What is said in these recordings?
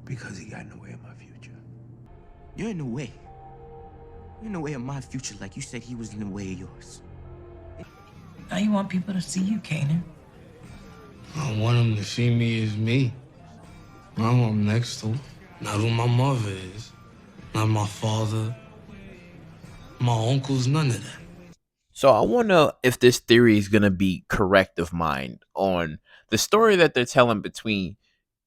because he got in the way of my future. You're in the way. You're in the way of my future like you said he was in the way of yours. Now you want people to see you, Kanan. I want him to see me as me. Not who I'm next to. Not who my mother is. Not my father. My uncles, none of that. So I wonder if this theory is gonna be correct of mine on the story that they're telling between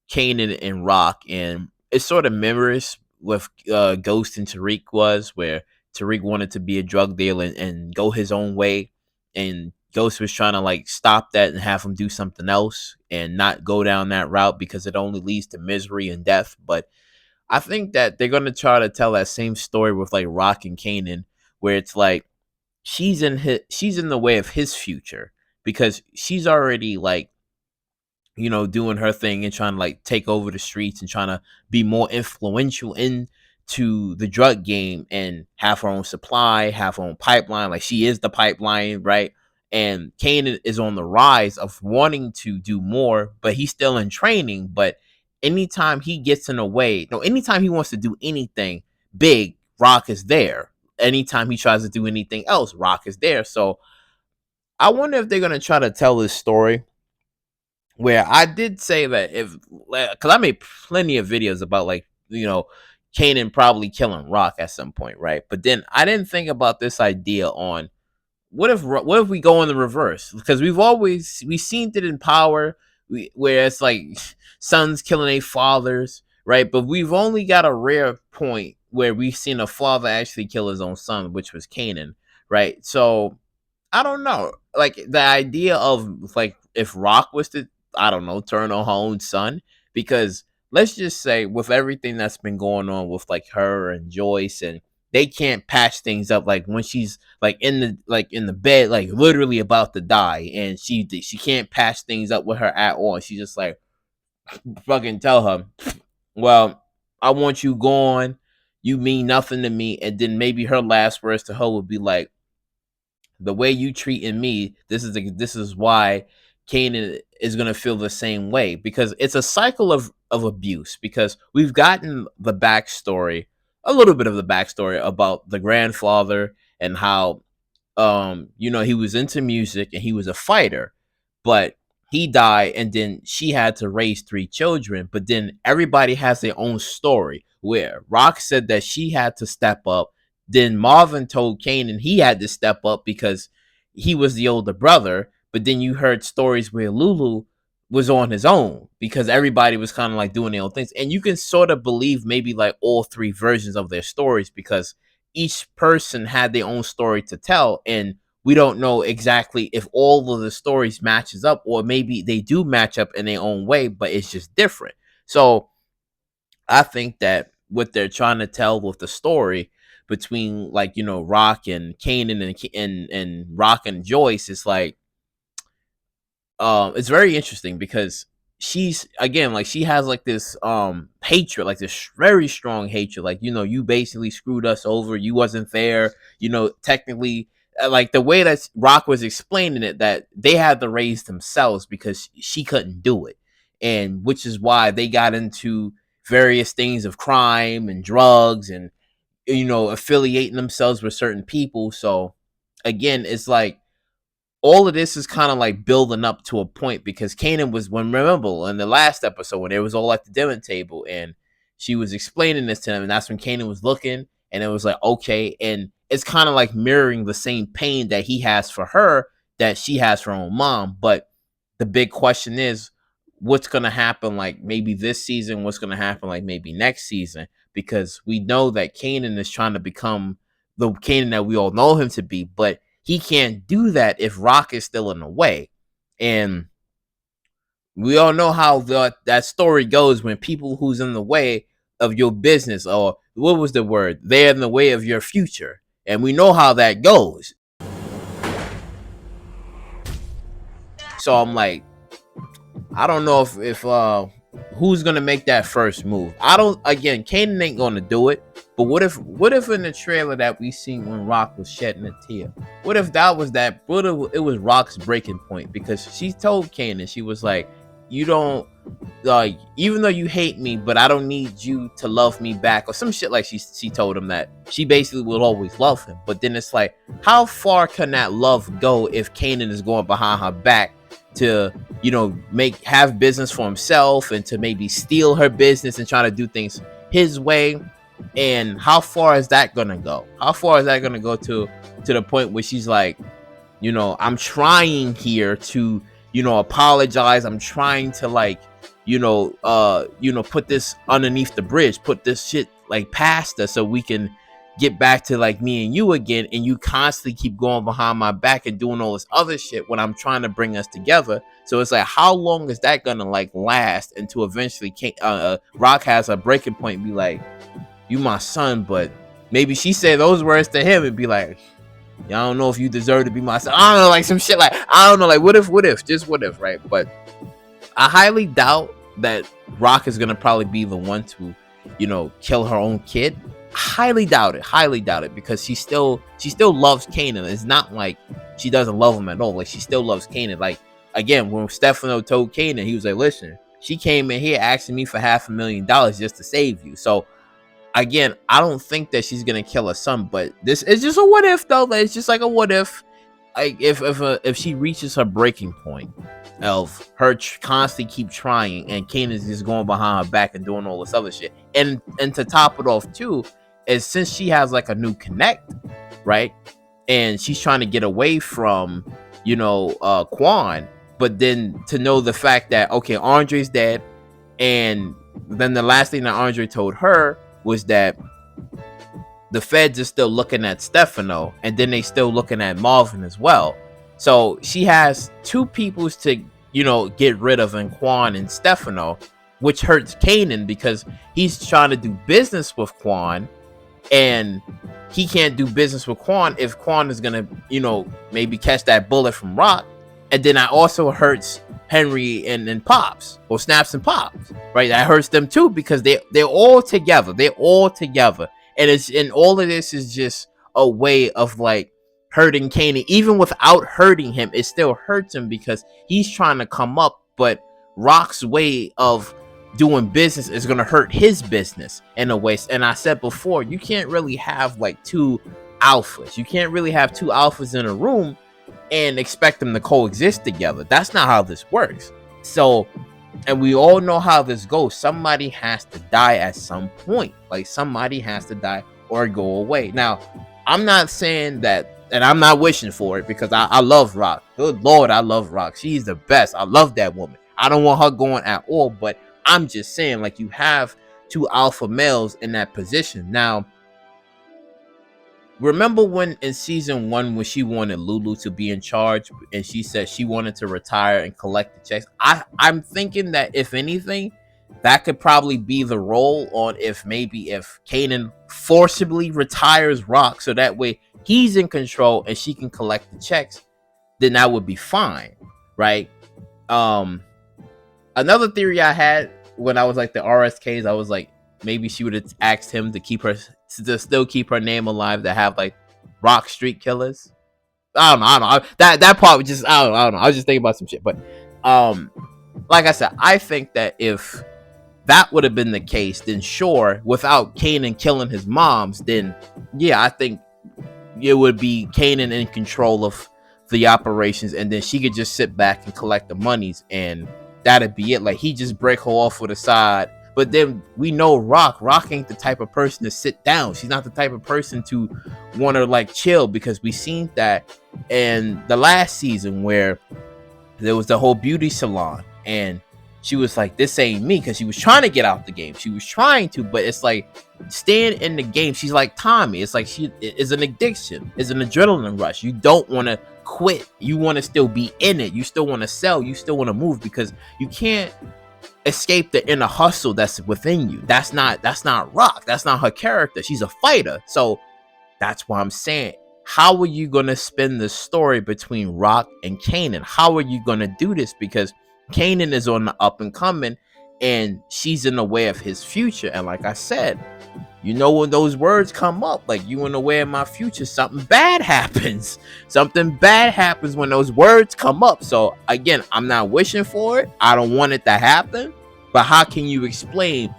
Kanan and Rock, and it sort of mirrors what Ghost and Tariq was, where Tariq wanted to be a drug dealer and go his own way, and Ghost was trying to like stop that and have him do something else and not go down that route because it only leads to misery and death. But I think that they're gonna try to tell that same story with like Rock and Kanan, where it's like she's in the way of his future because she's already like doing her thing and trying to like take over the streets and trying to be more influential into the drug game and have her own supply, have her own pipeline. Like she is the pipeline, right? And Kanan is on the rise of wanting to do more, but he's still in training. But anytime he gets in the way, no, anytime he wants to do anything big, Rock is there. Anytime he tries to do anything else, Rock is there. So I wonder if they're gonna try to tell this story where I did say that if, because I made plenty of videos about like Kanan probably killing Rock at some point, right? But then I didn't think about this idea on what if we go in the reverse, because we've seen it in Power, where it's like sons killing their fathers, right? But we've only got a rare point where we've seen a father actually kill his own son, which was Kanan, right? So I don't know. Like the idea of like if Rock was to, I don't know, turn on her own son, because let's just say with everything that's been going on with like her and Joyce, and they can't patch things up, like when she's like in the bed, like literally about to die, and she can't patch things up with her at all. She just like fucking tell her, well, I want you gone. You mean nothing to me. And then maybe her last words to her would be like, the way you treating me, this is why Kanan is gonna feel the same way, because it's a cycle of abuse. Because we've gotten the backstory, a little bit of the backstory about the grandfather and how he was into music and he was a fighter, but he died, and then she had to raise three children. But then everybody has their own story, where Rock said that she had to step up. Then Marvin told Kanan he had to step up because he was the older brother. But then you heard stories where Lulu was on his own because everybody was kind of like doing their own things. And you can sort of believe maybe like all three versions of their stories, because each person had their own story to tell, and we don't know exactly if all of the stories matches up, or maybe they do match up in their own way, but it's just different. So I think that what they're trying to tell with the story between like Rock and Kanan and Rock and Joyce is like it's very interesting, because she's again like she has like this hatred, like this very strong hatred, like you basically screwed us over, you wasn't there, technically, like the way that Rock was explaining it, that they had to raise themselves because she couldn't do it, and which is why they got into various things of crime and drugs and affiliating themselves with certain people. So again, it's like all of this is kind of like building up to a point, because Kanan was, when remember in the last episode when it was all at the dinner table and she was explaining this to him, and that's when Kanan was looking, and it was like, okay, and it's kind of like mirroring the same pain that he has for her, that she has for her own mom. But the big question is, what's going to happen, like maybe this season, what's going to happen like maybe next season, because we know that Kanan is trying to become the Kanan that we all know him to be, but he can't do that if Rock is still in the way. And we all know how that story goes when people who's in the way of your business, or what was the word? They're in the way of your future. And we know how that goes. So I'm like, I don't know if who's gonna make that first move. I don't, again, Kanan ain't gonna do it. But what if in the trailer that we seen when Rock was shedding a tear, what if it was Rock's breaking point? Because she told Kanan, she was like, you don't like, even though you hate me, but I don't need you to love me back, or some shit. Like she told him that she basically will always love him. But then it's like, how far can that love go if Kanan is going behind her back to, you know, have business for himself, and to maybe steal her business and try to do things his way? And how far is that gonna go? How far is that gonna go to the point where she's like, you know, I'm trying here to, you know, apologize. I'm trying to, like, put this underneath the bridge, put this shit like past us, so we can get back to like me and you again. And you constantly keep going behind my back and doing all this other shit when I'm trying to bring us together. So it's like, how long is that gonna like last until eventually Rock has a breaking point and be like, you my son, but maybe she said those words to him and be like, yeah, I don't know if you deserve to be my son. I don't know, like some shit, like, I don't know, like, what if, just what if, right? But I highly doubt that Rock is gonna probably be the one to, you know, kill her own kid. Highly doubt it, because she still loves Kanan. It's not like she doesn't love him at all. Like, she still loves Kanan. Like, again, when Stefano told Kanan, he was like, listen, she came in here asking me for $500,000 just to save you. So again, I don't think that she's gonna kill her son, but this is just a what if, though. Like, it's just like a what if. Like, if she reaches her breaking point of her constantly keep trying, and Kanan's just going behind her back and doing all this other shit, and to top it off too, is since she has like a new connect, right, and she's trying to get away from, you know, Quan, but then to know the fact that, okay, Andre's dead, and then the last thing that Andre told her was that the feds are still looking at Stefano, and then they still looking at Marvin as well. So she has two peoples to, you know, get rid of, in Quan and Stefano, which hurts Kanan because he's trying to do business with Quan, and he can't do business with Quan if Quan is gonna, you know, maybe catch that bullet from Rock. And then that also hurts Henry and Pops, or Snaps and Pops, right? That hurts them too, because they're all together. And all of this is just a way of like hurting Kanan. Even without hurting him, it still hurts him because he's trying to come up, but Rock's way of doing business is going to hurt his business in a way. And I said before, you can't really have like two alphas. You can't really have two alphas in a room and expect them to coexist together. That's not how this works. So, and we all know how this goes. Somebody has to die at some point. Like, somebody has to die or go away. Now, I'm not saying that, and I'm not wishing for it, because I love Rock. Good Lord, I love Rock. She's the best. I love that woman. I don't want her going at all, but I'm just saying, like, you have two alpha males in that position. Now, remember when in season 1 when she wanted Lulu to be in charge, and she said she wanted to retire and collect the checks? I'm thinking that if anything, that could probably be the role, on if Kanan forcibly retires Rock, so that way he's in control and she can collect the checks, then that would be fine, right? Another theory I had when I was like the RSKs, I was like, maybe she would have asked him to still keep her name alive, to have like Rock Street Killers. I don't know. That part was just, I don't know. I was just thinking about some shit. But like I said, I think that if that would have been the case, then sure, without Kanan killing his moms, then yeah, I think it would be Kanan in control of the operations, and then she could just sit back and collect the monies, and that'd be it. Like, he just break her off with a side. But then we know Rock ain't the type of person to sit down. She's not the type of person to want to like chill, because we seen that in the last season where there was the whole beauty salon, and she was like, this ain't me, because she was trying to get out the game. She was trying to, but it's like, staying in the game, she's like Tommy. It's like, she is an addiction. It's an adrenaline rush. You don't want to quit. You want to still be in it. You still want to sell. You still want to move, because you can't escape the inner hustle that's within you. That's not Rock. That's not her character. She's a fighter. So that's why I'm saying, how are you gonna spin the story between Rock and Kanan? How are you gonna do this? Because Kanan is on the up and coming, and she's in the way of his future. And like I said, you know, when those words come up, like, you in the way of my future, something bad happens. Something bad happens when those words come up. So again, I'm not wishing for it. I don't want it to happen. But how can you explain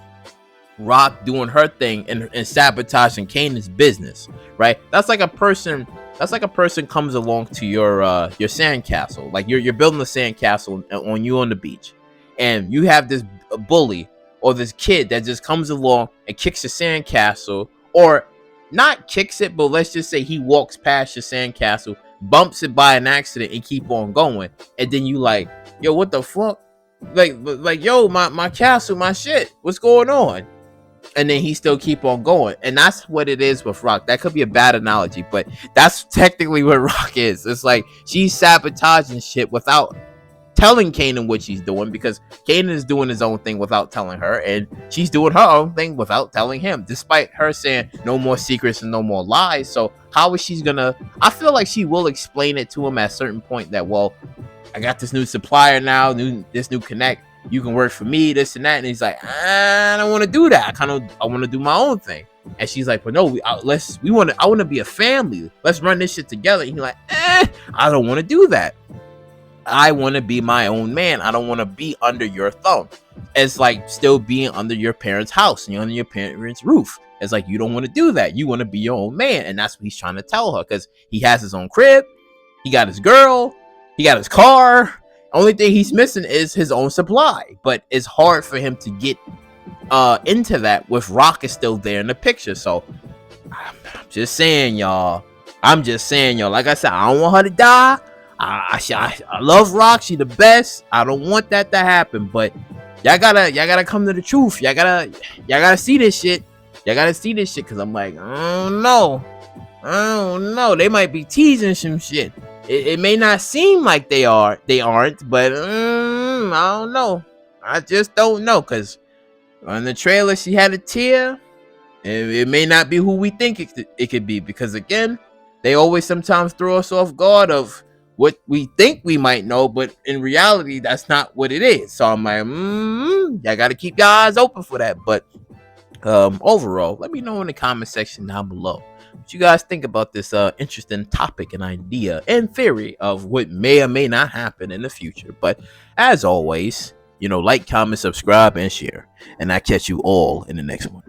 Rock doing her thing and sabotaging Kanan's business, right? That's like a person. That's like a person comes along to your sandcastle. Like you're building a sandcastle on you on the beach, and you have this bully or this kid that just comes along and kicks the sandcastle, or not kicks it, but let's just say he walks past your sandcastle, bumps it by an accident, and keep on going. And then you like, yo, what the fuck? Like, yo, my castle, my shit. What's going on? And then he still keep on going. And that's what it is with Rock. That could be a bad analogy, but that's technically what Rock is. It's like she's sabotaging shit without telling Kanan what she's doing, because Kanan is doing his own thing without telling her, and she's doing her own thing without telling him, despite her saying no more secrets and no more lies. So how is she gonna, I feel like she will explain it to him at a certain point that, well, I got this new supplier now, this new connect, you can work for me, this and that. And he's like, I don't want to do that. I want to do my own thing. And she's like, but no, I want to be a family. Let's run this shit together. And he's like, I don't want to do that. I want to be my own man. I don't want to be under your thumb. It's like still being under your parents' house and under your parents' roof. It's like, you don't want to do that. You want to be your own man. And that's what he's trying to tell her, because he has his own crib. He got his girl. He got his car. Only thing he's missing is his own supply. But it's hard for him to get into that with Rock is still there in the picture. So I'm just saying, y'all. Like I said, I don't want her to die. I love Rock. She the best. I don't want that to happen. But y'all gotta come to the truth. Y'all gotta see this shit. Because I'm like, I don't know. They might be teasing some shit. It may not seem like they aren't, but I don't know. I just don't know, because on the trailer she had a tear, and it may not be who we think it could be, because again, they always sometimes throw us off guard of what we think we might know, but in reality, that's not what it is. So I'm like, y'all gotta keep your eyes open for that. But overall, let me know in the comment section down below what you guys think about this interesting topic and idea and theory of what may or may not happen in the future. But as always, like, comment, subscribe, and share, and I catch you all in the next one.